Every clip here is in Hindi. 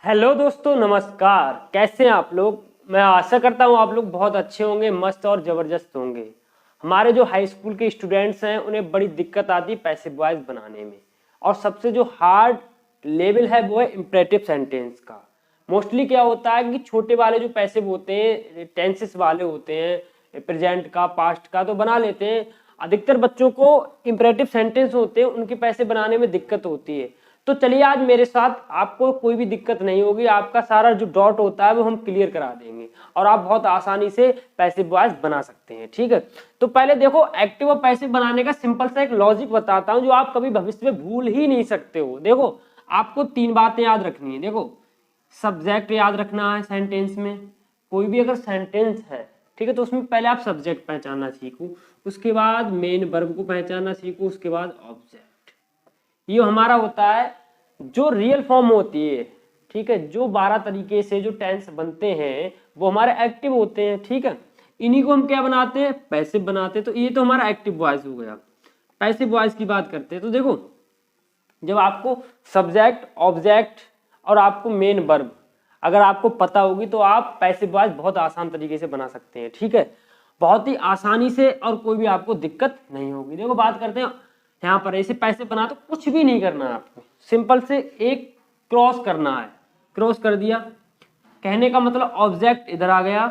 हेलो दोस्तों, नमस्कार। कैसे हैं आप लोग। मैं आशा करता हूं आप लोग बहुत अच्छे होंगे, मस्त और ज़बरदस्त होंगे। हमारे जो हाई स्कूल के स्टूडेंट्स हैं उन्हें बड़ी दिक्कत आती है पैसिव वॉइस बनाने में, और सबसे जो हार्ड लेवल है वो है इम्परेटिव सेंटेंस का। मोस्टली क्या होता है कि छोटे वाले जो पैसिव होते हैं, टेंसेस वाले होते हैं, प्रेजेंट का, पास्ट का तो बना लेते हैं। अधिकतर बच्चों को इम्परेटिव सेंटेंस होते हैं उनके पैसे बनाने में दिक्कत होती है। तो चलिए आज मेरे साथ, आपको कोई भी दिक्कत नहीं होगी। आपका सारा जो डॉट होता है वो हम क्लियर करा देंगे और आप बहुत आसानी से पैसिव वॉइस बना सकते हैं। ठीक है, तो पहले देखो एक्टिव और पैसिव बनाने का सिंपल सा एक लॉजिक बताता हूं जो आप कभी भविष्य में भूल ही नहीं सकते हो। देखो आपको तीन बातें याद रखनी है। देखो सब्जेक्ट याद रखना है सेंटेंस में। कोई भी अगर सेंटेंस है, ठीक है, तो उसमें पहले आप सब्जेक्ट पहचानना सीखो, उसके बाद मेन वर्ब को पहचानना सीखो, उसके बाद ऑब्जेक्ट। ये हमारा होता है जो रियल फॉर्म होती है। ठीक है, जो 12 तरीके से जो टेंस बनते हैं वो हमारे एक्टिव होते हैं। ठीक है, इन्हीं को हम क्या बनाते हैं, पैसिव बनाते हैं। तो ये तो हमारा एक्टिव वॉइस हो गया। पैसिव वॉइस की बात करते हैं तो देखो, जब आपको सब्जेक्ट, ऑब्जेक्ट और आपको मेन वर्ब अगर आपको पता होगी तो आप पैसिव वॉइस बहुत आसान तरीके से बना सकते हैं। ठीक है, बहुत ही आसानी से, और कोई भी आपको दिक्कत नहीं होगी। देखो बात करते हैं यहाँ पर, ऐसे पैसे बना तो कुछ भी नहीं करना है आपको, सिंपल से एक क्रॉस करना है। क्रॉस कर दिया, कहने का मतलब ऑब्जेक्ट इधर आ गया,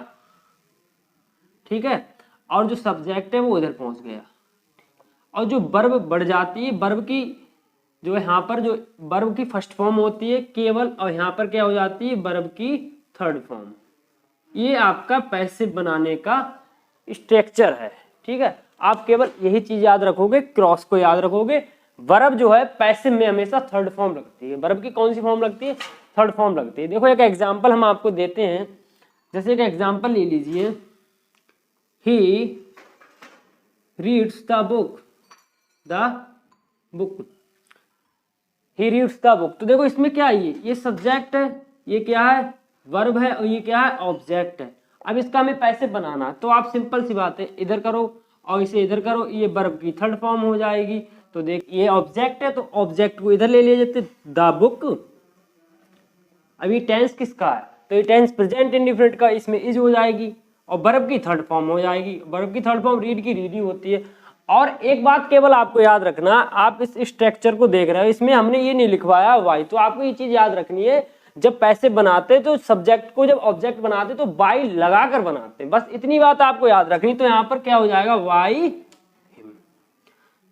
ठीक है, और जो सब्जेक्ट है वो इधर पहुंच गया, और जो वर्ब बढ़ जाती है, वर्ब की जो है यहाँ पर, जो वर्ब की फर्स्ट फॉर्म होती है केवल, और यहाँ पर क्या हो जाती है, वर्ब की थर्ड फॉर्म। ये आपका पैसिव बनाने का स्ट्रक्चर है। ठीक है, आप केवल यही चीज याद रखोगे, क्रॉस को याद रखोगे। वर्ब जो है पैसिव में हमेशा थर्ड फॉर्म लगती है। वर्ब की कौन सी फॉर्म लगती है, थर्ड फॉर्म लगती है। देखो एक एग्जांपल हम आपको देते हैं, जैसे एक एग्जांपल ले लीजिए, he reads the book, he reads the book. तो देखो इसमें क्या है, ये सब्जेक्ट है, ये क्या है, वर्ब है, और ये क्या है, ऑब्जेक्ट है। अब इसका हमें पैसिव बनाना, तो आप सिंपल सी बात है, इधर करो और इसे इधर करो, ये वर्ब की थर्ड फॉर्म हो जाएगी। तो देख ये ऑब्जेक्ट है, तो ऑब्जेक्ट को इधर ले लिए जाते, द बुक। अभी टेंस किसका है, तो ये टेंस प्रेजेंट इंडिफिनिट का, इसमें इज हो जाएगी, और वर्ब की थर्ड फॉर्म हो जाएगी। वर्ब की थर्ड फॉर्म रीड की रीड ही होती है। और एक बात केवल आपको याद रखना, आप इस स्ट्रक्चर को देख रहे हो, इसमें हमने ये नहीं लिखवाया वाई, तो आपको ये चीज याद रखनी है, जब पैसे बनाते तो सब्जेक्ट को, जब ऑब्जेक्ट बनाते तो वाई लगा कर बनाते, बस इतनी बात आपको याद रखनी। तो यहाँ पर क्या हो जाएगा, वाई।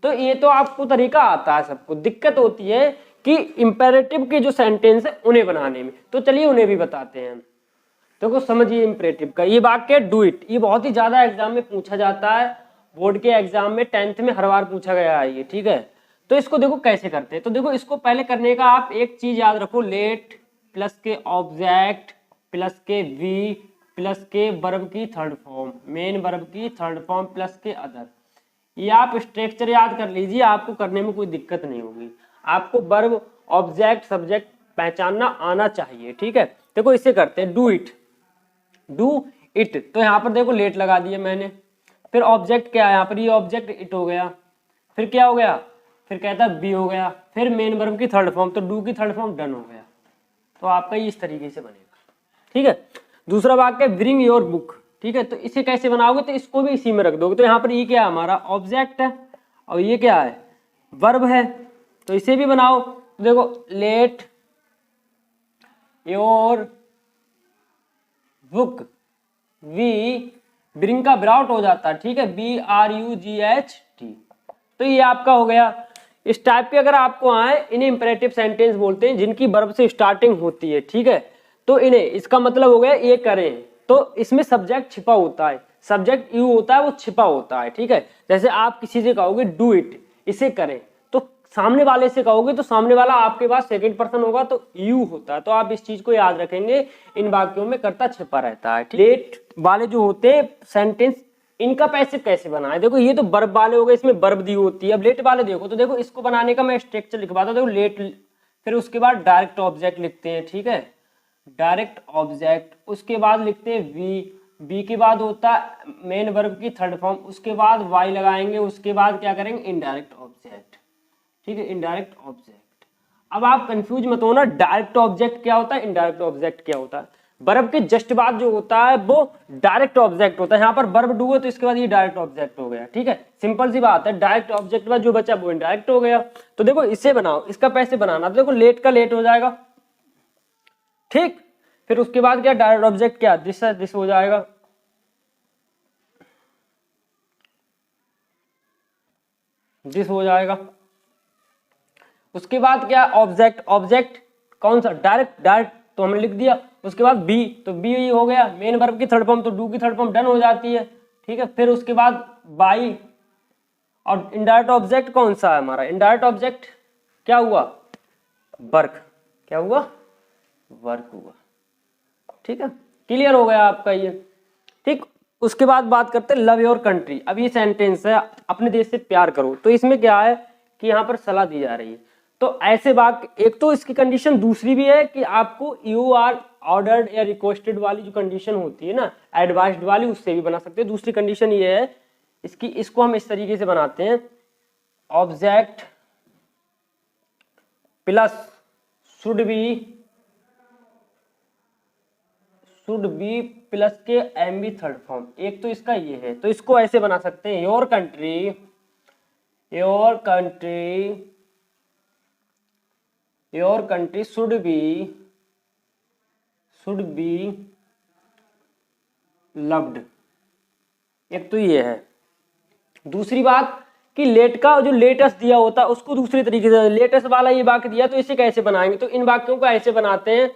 तो ये तो आपको तरीका आता है, सबको दिक्कत होती है कि इंपेरेटिव के जो सेंटेंस है उन्हें बनाने में। तो चलिए उन्हें भी बताते हैं। देखो समझिए इंपेरेटिव का ये वाक्य, डू इट, ये बहुत ही ज्यादा एग्जाम में पूछा जाता है। बोर्ड के एग्जाम में 10th में हर बार पूछा गया है ये। ठीक है, तो इसको देखो कैसे करते हैं। तो देखो इसको पहले करने का आप एक चीज याद रखो, लेट प्लस के ऑब्जेक्ट प्लस के वी प्लस के वर्ब की थर्ड फॉर्म, मेन वर्ब की थर्ड फॉर्म प्लस के अदर। ये आप स्ट्रक्चर याद कर लीजिए, आपको करने में कोई दिक्कत नहीं होगी। आपको वर्ब, ऑब्जेक्ट, सब्जेक्ट पहचानना आना चाहिए। ठीक है, देखो इसे करते हैं, डू इट, डू इट। तो यहाँ पर देखो लेट लगा दिया मैंने, फिर ऑब्जेक्ट क्या है यहाँ पर, ये ऑब्जेक्ट इट हो गया, फिर क्या हो गया, फिर कहता बी हो गया, फिर मेन वर्ब की थर्ड फॉर्म, तो डू की थर्ड फॉर्म डन हो गया। तो आपका ये इस तरीके से बनेगा। ठीक है, दूसरा वाक्य ब्रिंग योर बुक। ठीक है, तो इसे कैसे बनाओगे, तो इसको भी इसी में रख दोगे। तो यहाँ पर ये क्या है, हमारा ऑब्जेक्ट है, और ये क्या है, वर्ब है, तो इसे भी बनाओ। तो देखो let your book, we bring का ब्राउट हो जाता है। ठीक है, BRUGHT। तो ये आपका हो गया। इस टाइप के अगर आपको आए, इन्हें इंपेरेटिव सेंटेंस बोलते हैं, जिनकी वर्ब से स्टार्टिंग होती है। ठीक है, तो इन्हें, इसका मतलब हो गया ये करें, तो इसमें सब्जेक्ट छिपा होता है, सब्जेक्ट यू होता है, वो छिपा होता है। ठीक है, जैसे आप किसी से कहोगे डू इट, इसे करें, तो सामने वाले से कहोगे तो सामने वाला आपके पास सेकंड पर्सन होगा, तो यू होता है। तो आप इस चीज को याद रखेंगे, इन वाक्यों में कर्ता छिपा रहता है। लेट वाले जो होते हैं सेंटेंस, इनका पैसिव कैसे बनाए, देखो ये तो वर्ब वाले हो गए, इसमें वर्ब दी होती है। अब लेट वाले देखो, तो देखो इसको बनाने का मैं स्ट्रक्चर लिखवाता हूं। देखो लेट, फिर उसके बाद डायरेक्ट ऑब्जेक्ट लिखते हैं। ठीक है, डायरेक्ट ऑब्जेक्ट, उसके बाद लिखते हैं बी के बाद होता है मेन वर्ब की थर्ड फॉर्म, उसके बाद वाई लगाएंगे, उसके बाद क्या करेंगे, इनडायरेक्ट ऑब्जेक्ट। ठीक है, इनडायरेक्ट ऑब्जेक्ट। अब आप कंफ्यूज मत होना, डायरेक्ट ऑब्जेक्ट क्या होता है, इनडायरेक्ट ऑब्जेक्ट क्या होता है। वर्ब के जस्ट बाद जो होता है वो डायरेक्ट ऑब्जेक्ट होता है। यहाँ पर वर्ब डू है तो इसके बाद ये डायरेक्ट ऑब्जेक्ट हो गया, ठीक है, सिंपल सी बात है। डायरेक्ट ऑब्जेक्ट के बाद जो बचा वो इनडायरेक्ट हो गया। तो देखो इसे बनाओ, इसका पैसे बनाना, तो देखो लेट का लेट हो जाएगा, ठीक। फिर उसके बाद क्या, डायरेक्ट ऑब्जेक्ट क्या, दिस हो जाएगा, दिस हो जाएगा। उसके बाद क्या, ऑब्जेक्ट, ऑब्जेक्ट कौन सा, डायरेक्ट, डायरेक्ट तो हमने लिख दिया। उसके बाद बी, तो बी हो गया मेन वर्ब की थर्ड फॉर्म, तो डू की थर्ड फॉर्म डन हो जाती है, ठीक है। फिर उसके बाद बाई, और इनडायरेक्ट ऑब्जेक्ट कौन सा है हमारा, इनडायरेक्ट ऑब्जेक्ट क्या हुआ, वर्क, क्या हुआ, वर्क हुआ, ठीक है। क्लियर हो गया आपका ये, ठीक। उसके बाद बात करते हैं लव योर कंट्री। अब ये सेंटेंस है, अपने देश से प्यार करो, तो इसमें क्या है कि यहाँ पर सलाह दी जा रही है। तो ऐसे वाक्य, एक तो इसकी कंडीशन दूसरी भी है कि आपको यू आर ऑर्डर्ड या रिक्वेस्टेड वाली जो कंडीशन होती है ना, एडवाइस्ड वाली, उससे भी बना सकते हैं। दूसरी कंडीशन ये है इसकी, इसको हम इस तरीके से बनाते हैं, object plus should be plus के एमबी थर्ड फॉर्म। एक तो इसका ये है, तो इसको ऐसे बना सकते हैं, your country should be loved. एक तो ये है। दूसरी बात कि लेट का जो लेटेस्ट दिया होता है उसको दूसरी तरीके से, लेटेस्ट वाला ये वाक्य दिया तो इसे कैसे बनाएंगे, तो इन वाक्यों को ऐसे बनाते हैं,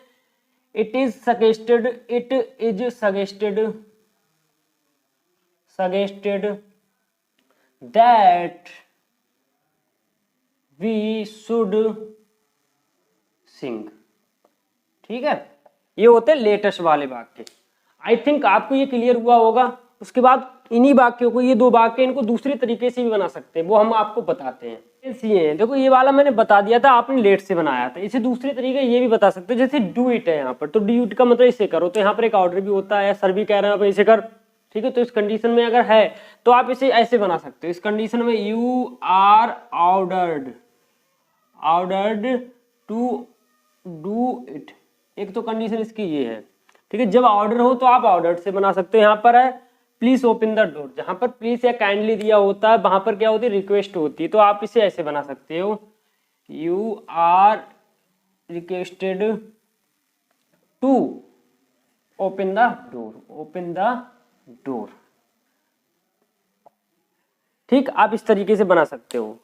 it is suggested that we should sing, ठीक है। ये होते हैं लेटेस्ट वाले वाक्य। आई थिंक आपको ये क्लियर हुआ होगा। उसके बाद इन्हीं वाक्यों को, ये दो वाक्य, इनको दूसरे तरीके से भी बना सकते हैं, वो हम आपको बताते हैं। ये देखो, ये वाला मैंने बता दिया था, आपने लेट से बनाया था। इसे दूसरे तरीके ये भी बता सकते हैं, जैसे डू इट है यहाँ पर, तो डू इट का मतलब इसे करो, तो यहाँ पर एक ऑर्डर भी होता है, सर भी कह रहे हैं इसे कर, ठीक है। तो इस कंडीशन में अगर है तो आप इसे ऐसे बना सकते हो, इस कंडीशन में you are ordered to do it. एक तो कंडीशन इसकी ये है, ठीक है। जब ऑर्डर हो तो आप ऑर्डर्ड से बना सकते हो। यहाँ पर है प्लीज ओपन द डोर, जहां पर प्लीज या काइंडली दिया होता है वहां पर क्या होती है, रिक्वेस्ट होती है। तो आप इसे ऐसे बना सकते हो, you are requested to open the door, ठीक। आप इस तरीके से बना सकते हो।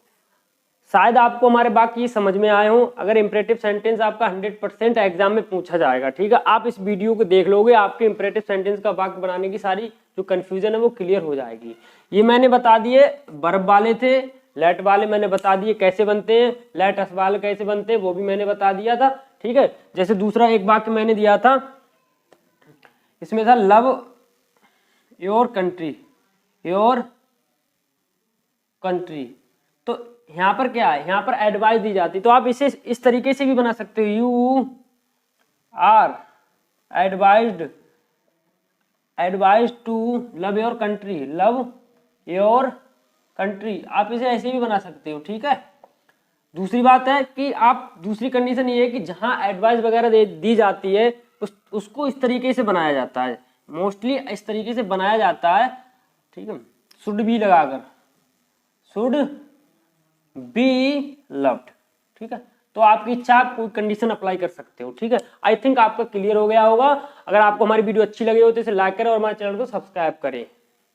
शायद आपको हमारे वाक्य समझ में आए हों। अगर इंपरेटिव सेंटेंस आपका 100% एग्जाम में पूछा जाएगा, ठीक है, आप इस वीडियो को देख लोगे, आपके इंपरेटिव सेंटेंस का वाक्य बनाने की सारी जो कंफ्यूजन है वो क्लियर हो जाएगी। ये मैंने बता दिए, वर्ब वाले थे, लेट वाले मैंने बता दिए कैसे बनते हैं, लेटस वाले कैसे बनते हैं वो भी मैंने बता दिया था, ठीक है। जैसे दूसरा एक वाक्य मैंने दिया था, इसमें था लव योर कंट्री, तो यहाँ पर क्या है, यहाँ पर एडवाइस दी जाती, तो आप इसे इस तरीके से भी बना सकते हो, you are advised to love your country, आप इसे ऐसे भी बना सकते हो, ठीक है। दूसरी बात है कि आप, दूसरी कंडीशन ये है कि जहां एडवाइस वगैरह दी जाती है उसको इस तरीके से बनाया जाता है, मोस्टली इस तरीके से बनाया जाता है, ठीक है, शुड बी लगाकर, शुड बी लव्ड, ठीक है। तो आपकी इच्छा, आप कोई कंडीशन अप्लाई कर सकते हो, ठीक है। आई थिंक आपका क्लियर हो गया होगा। अगर आपको हमारी वीडियो अच्छी लगी हो तो इसे लाइक करें और हमारे चैनल को सब्सक्राइब करें।